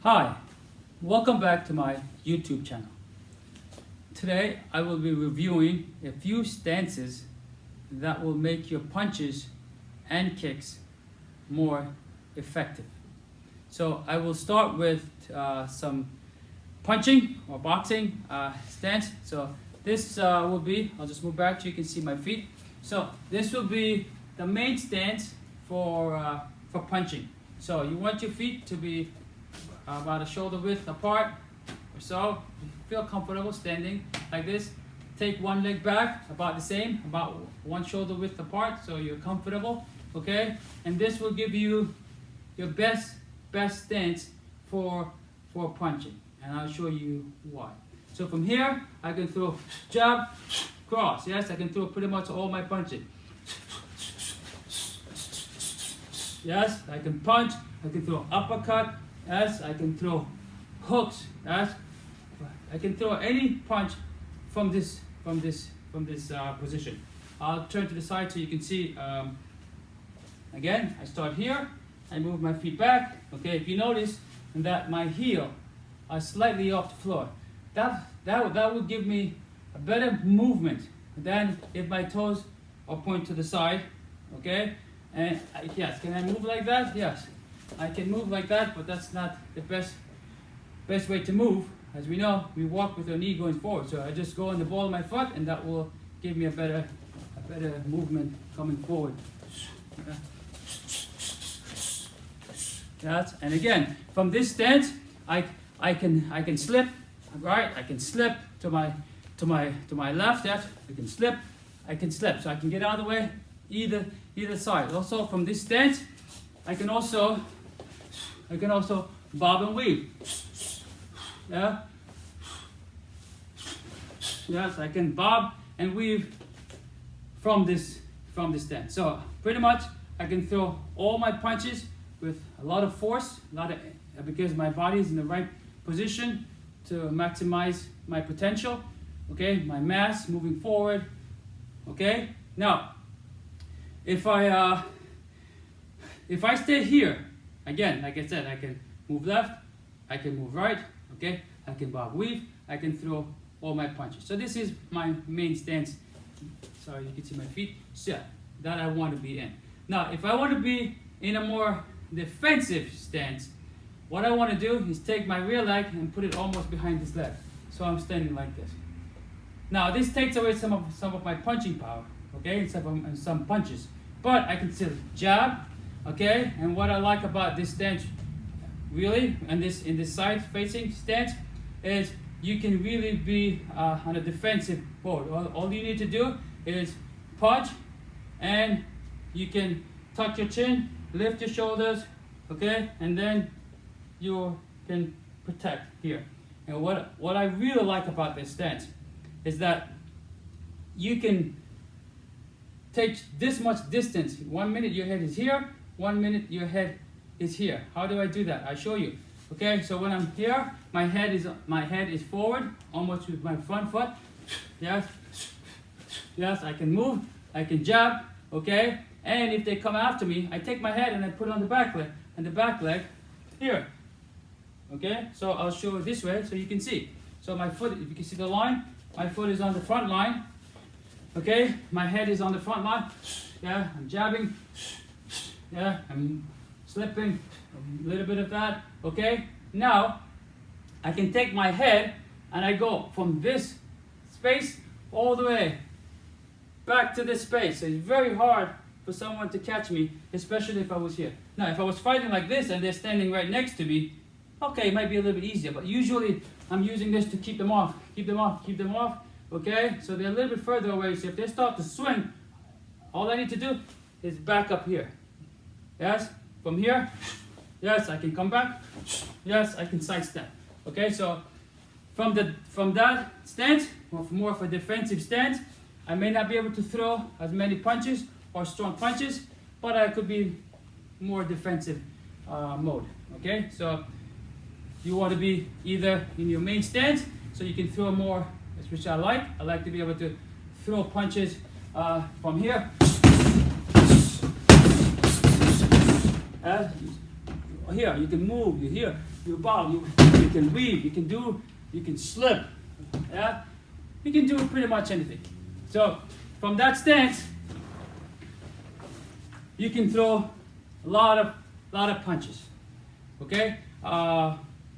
Hi, welcome back to my YouTube channel. Today I will be reviewing a few stances that will make your punches and kicks more effective. So I will start with some punching or boxing stance. So this will be, I'll just move back so you can see my feet. So this will be the main stance for punching. So you want your feet to be about a shoulder width apart or so. Feel comfortable standing like this. Take one leg back, about the same, about one shoulder width apart, so you're comfortable, okay? And this will give you your best stance for punching, and I'll show you why. So from here, I can throw jab, cross. Yes, I can throw pretty much all my punches. Yes, I can punch. I can throw uppercut. Yes, I can throw hooks. Yes, I can throw any punch from this position. I'll turn to the side so you can see. Again, I start here. I move my feet back. Okay, if you notice that my heel are slightly off the floor, that will give me a better movement than if my toes are pointed to the side. Okay, and yes, can I move like that? Yes, I can move like that, but that's not the best way to move. As we know, we walk with our knee going forward. So I just go on the ball of my foot, and that will give me a better movement coming forward. Yes, and again, from this stance, I can slip, right? I can slip to my left. Yes, I can slip, so I can get out of the way either side. Also, from this stance, I can also bob and weave. Yeah. Yes, I can bob and weave from this stance. So pretty much I can throw all my punches with a lot of force, because my body is in the right position to maximize my potential. Okay, my mass moving forward. Okay. Now, if I stay here, again, like I said, I can move left, I can move right. Okay, I can bob weave, I can throw all my punches. So this is my main stance. Sorry, you can see my feet. So that I want to be in. Now, if I want to be in a more defensive stance, what I want to do is take my rear leg and put it almost behind this leg. So I'm standing like this. Now, this takes away some of my punching power. Okay, and some punches, but I can still jab. Okay, and what I like about this stance, really, and in this side facing stance, is you can really be on a defensive mode. All you need to do is punch, and you can tuck your chin, lift your shoulders, okay, and then you can protect here. And what I really like about this stance is that you can take this much distance. 1 minute your head is here, 1 minute your head is here. How do I do that? I show you. Okay, so when I'm here, my head is forward, almost with my front foot. Yes, yes, I can move, I can jab. Okay, and if they come after me, I take my head and I put it on the back leg, and the back leg here. Okay, so I'll show it this way so you can see. So my foot, if you can see the line, my foot is on the front line. Okay, my head is on the front line. Yeah, I'm jabbing. Yeah, I'm slipping, a little bit of that. Okay, now I can take my head and I go from this space all the way back to this space. So it's very hard for someone to catch me, especially if I was here. Now, if I was fighting like this and they're standing right next to me, okay, it might be a little bit easier, but usually I'm using this to keep them off. Okay, so they're a little bit further away, so if they start to swing, all I need to do is back up here. Yes, from here, yes, I can come back. Yes, I can sidestep. Okay, so from that stance, or more of a defensive stance, I may not be able to throw as many punches or strong punches, but I could be more defensive mode. Okay, so you want to be either in your main stance, so you can throw more, which I like. I like to be able to throw punches from here. here, you can move, you here, you bow, you can weave, you can slip, yeah? You can do pretty much anything. So from that stance, you can throw a lot of punches, okay?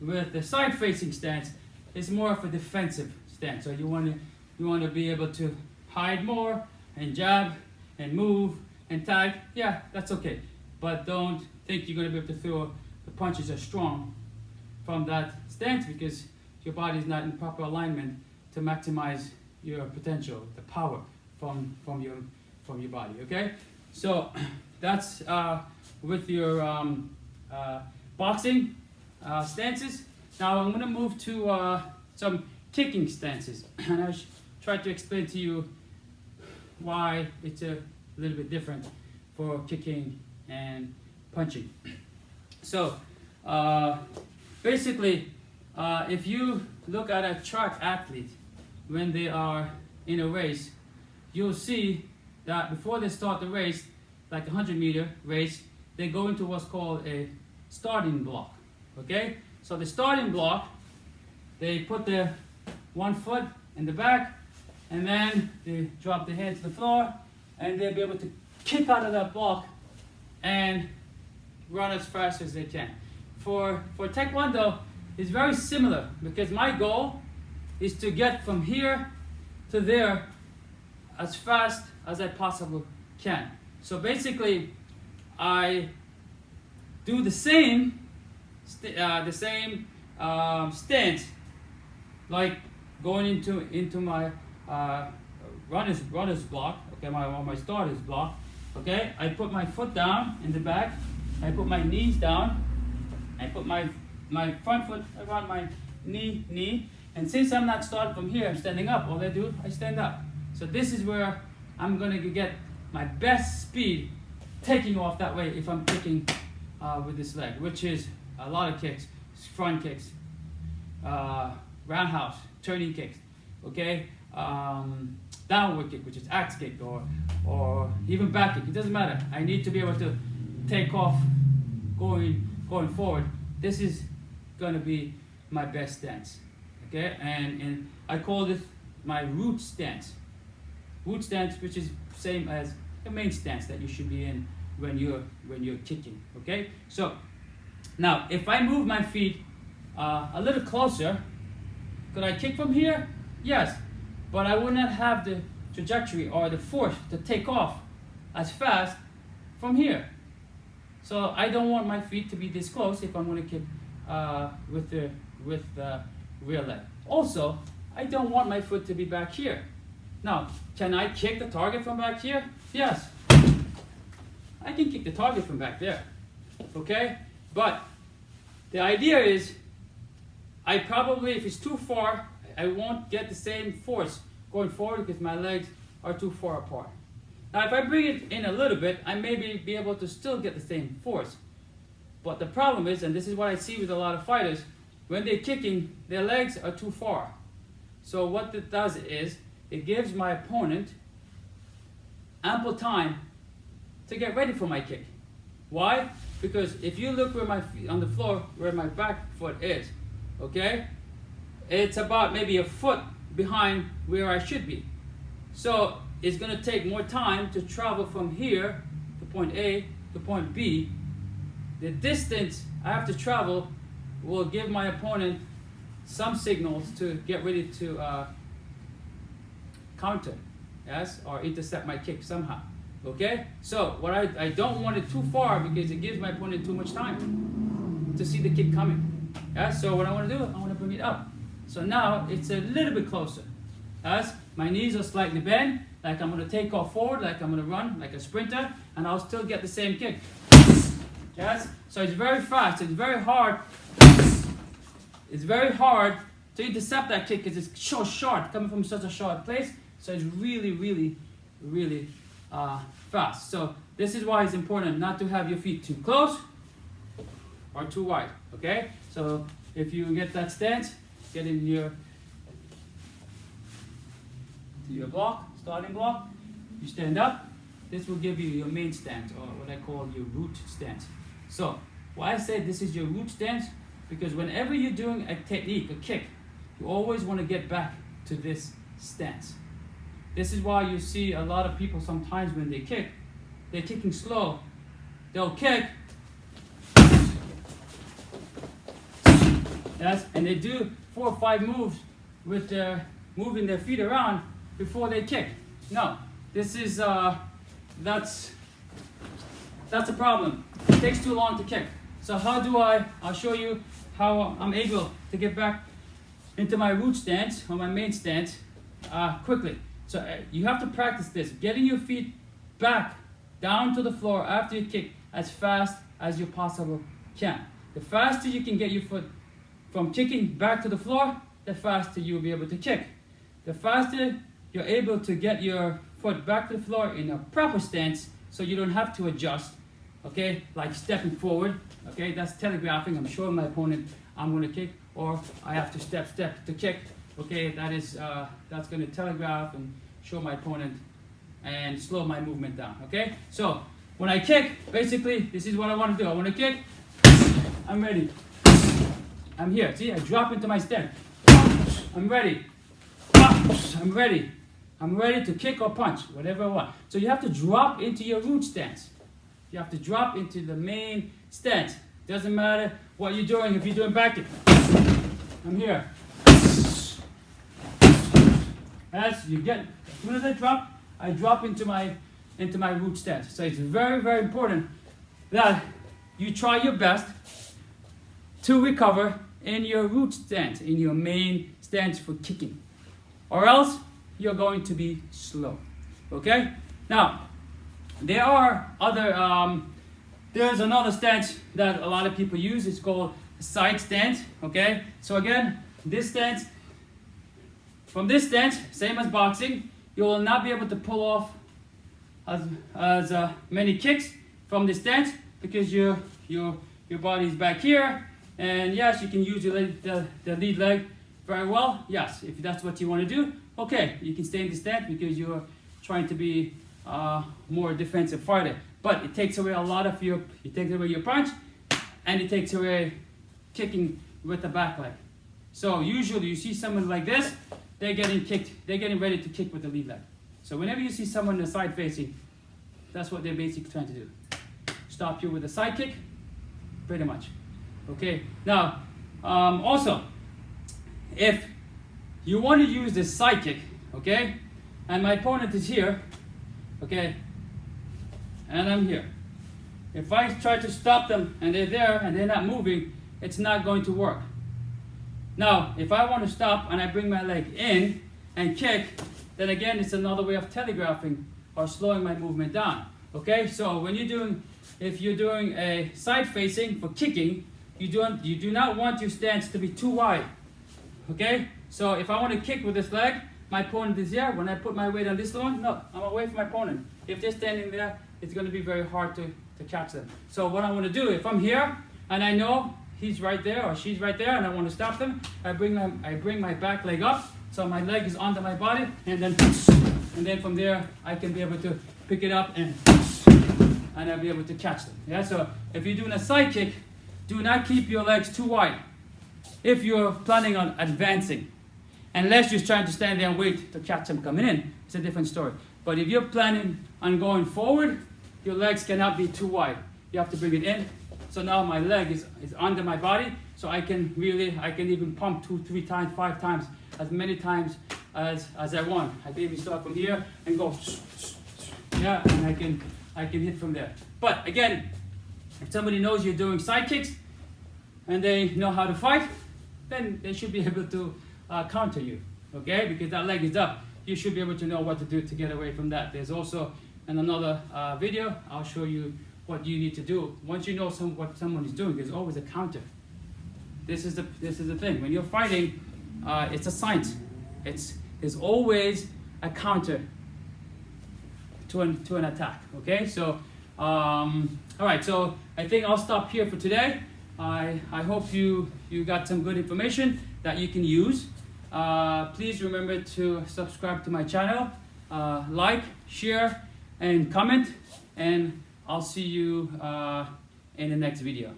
With the side-facing stance, it's more of a defensive stance. So you want to be able to hide more and jab and move and tag. Yeah, that's okay. But don't think you're going to be able to throw the punches as strong from that stance because your body is not in proper alignment to maximize your potential, the power from your body. Okay, so that's with your boxing stances. Now I'm going to move to some kicking stances, and I'll try to explain to you why it's a little bit different for kicking and punching. So basically, if you look at a track athlete when they are in a race, you'll see that before they start the race, like a 100-meter race, they go into what's called a starting block. Okay, so the starting block, they put their one foot in the back, and then they drop their head to the floor, and they'll be able to kick out of that block and run as fast as they can. For Taekwondo, it's very similar because my goal is to get from here to there as fast as I possibly can. So basically, I do the same stance, like going into my runner's block. Okay, my starter's block. Okay, I put my foot down in the back. I put my knees down. I put my front foot around my knee. And since I'm not starting from here, I'm standing up. All I do, I stand up. So this is where I'm gonna get my best speed taking off that way if I'm kicking with this leg, which is a lot of kicks, front kicks, roundhouse, turning kicks, okay, downward kick, which is axe kick, or even back kick. It doesn't matter. I need to be able to take off going forward. This is gonna be my best stance, okay, and I call this my root stance. Root stance, which is same as the main stance that you should be in when you're kicking. Okay, so now if I move my feet a little closer, could I kick from here? Yes, but I would not have the trajectory or the force to take off as fast from here. So I don't want my feet to be this close if I'm going to kick with the rear leg. Also, I don't want my foot to be back here. Now, can I kick the target from back here? Yes. I can kick the target from back there. Okay? But the idea is, I probably, if it's too far, I won't get the same force going forward because my legs are too far apart. Now, if I bring it in a little bit, I may be able to still get the same force. But the problem is, and this is what I see with a lot of fighters, when they're kicking, their legs are too far. So what it does is, it gives my opponent ample time to get ready for my kick. Why? Because if you look where my feet on the floor, where my back foot is, okay, it's about maybe a foot behind where I should be. So it's going to take more time to travel from here to point A to point B. The distance I have to travel will give my opponent some signals to get ready to counter, yes, or intercept my kick somehow. Okay, so what I don't want it too far because it gives my opponent too much time to see the kick coming. Yes, so what I want to do, I want to bring it up. So now it's a little bit closer. Yes, my knees are slightly bent, like I'm going to take off forward, like I'm going to run like a sprinter, and I'll still get the same kick. Yes, so it's very fast. It's very hard. It's very hard to intercept that kick because it's so short, coming from such a short place. So it's really, really, really fast. So this is why it's important not to have your feet too close or too wide. Okay? So if you get that stance, get in your block, starting block, you stand up. This will give you your main stance, or what I call your root stance. So Why I say this is your root stance, because whenever you're doing a technique, a kick, you always want to get back to this stance. This is why you see a lot of people sometimes when they kick, they're kicking slow. They'll kick, yes, and they do 4 or 5 moves with their moving their feet around before they kick. No, this is that's a problem. It takes too long to kick. So I'll show you how I'm able to get back into my root stance or my main stance quickly. So you have to practice this, getting your feet back down to the floor after you kick as fast as you possibly can. The faster you can get your foot from kicking back to the floor, the faster you'll be able to kick. The faster you're able to get your foot back to the floor in a proper stance, so you don't have to adjust, okay, like stepping forward, okay, that's telegraphing. I'm showing my opponent I'm going to kick, or I have to step to kick, okay, that's going to telegraph and show my opponent and slow my movement down, okay. So when I kick, basically this is what I want to do. I want to kick, I'm ready, I'm here, see, I drop into my stance, I'm ready, I'm ready, I'm ready to kick or punch, whatever I want. So you have to drop into your root stance. You have to drop into the main stance. Doesn't matter what you're doing. If you're doing back kick, I'm here. As you get, as soon as I drop into my root stance. So it's very, very important that you try your best to recover in your root stance, in your main stance for kicking, or else you're going to be slow. Okay? Now, there are other, there's another stance that a lot of people use. It's called side stance. Okay? So again, this stance, from this stance, same as boxing, you will not be able to pull off as many kicks from this stance, because your body is back here, and yes, you can use your leg, the lead leg very well. Yes, if that's what you want to do, okay, you can stay in this stance because you're trying to be more defensive fighter. But it takes away a lot of it takes away your punch, and it takes away kicking with the back leg. So usually you see someone like this, they're getting ready to kick with the lead leg. So whenever you see someone in the side facing, that's what they're basically trying to do. Stop you with a side kick, pretty much. Okay, now also, if you want to use this side kick, okay, and my opponent is here, okay, and I'm here. If I try to stop them and they're there and they're not moving, it's not going to work. Now, if I want to stop and I bring my leg in and kick, then again, it's another way of telegraphing or slowing my movement down. Okay, so when if you're doing a side facing for kicking, you do not want your stance to be too wide. Okay, so if I want to kick with this leg, my opponent is here. When I put my weight on this one, no, I'm away from my opponent. If they're standing there, it's going to be very hard to catch them. So what I want to do, if I'm here and I know he's right there or she's right there and I want to stop them, I bring my back leg up, so my leg is under my body, and then from there I can be able to pick it up and I'll be able to catch them. Yeah. So if you're doing a side kick, do not keep your legs too wide if you're planning on advancing. Unless you're trying to stand there and wait to catch them coming in, it's a different story. But if you're planning on going forward, your legs cannot be too wide. You have to bring it in. So now my leg is under my body, so I can even pump 2, 3 times, 5 times, as many times as I want. I can even start from here and go, yeah, and I can hit from there. But again, if somebody knows you're doing side kicks and they know how to fight, then they should be able to counter you, okay? Because that leg is up. You should be able to know what to do to get away from that. There's also in another video, I'll show you what you need to do. Once you know what someone is doing, there's always a counter. This is the thing. When you're fighting, it's a science. There's always a counter to an attack. Okay, so all right. So I think I'll stop here for today. I hope you got some good information that you can use. Please remember to subscribe to my channel, like, share, and comment, and I'll see you in the next video.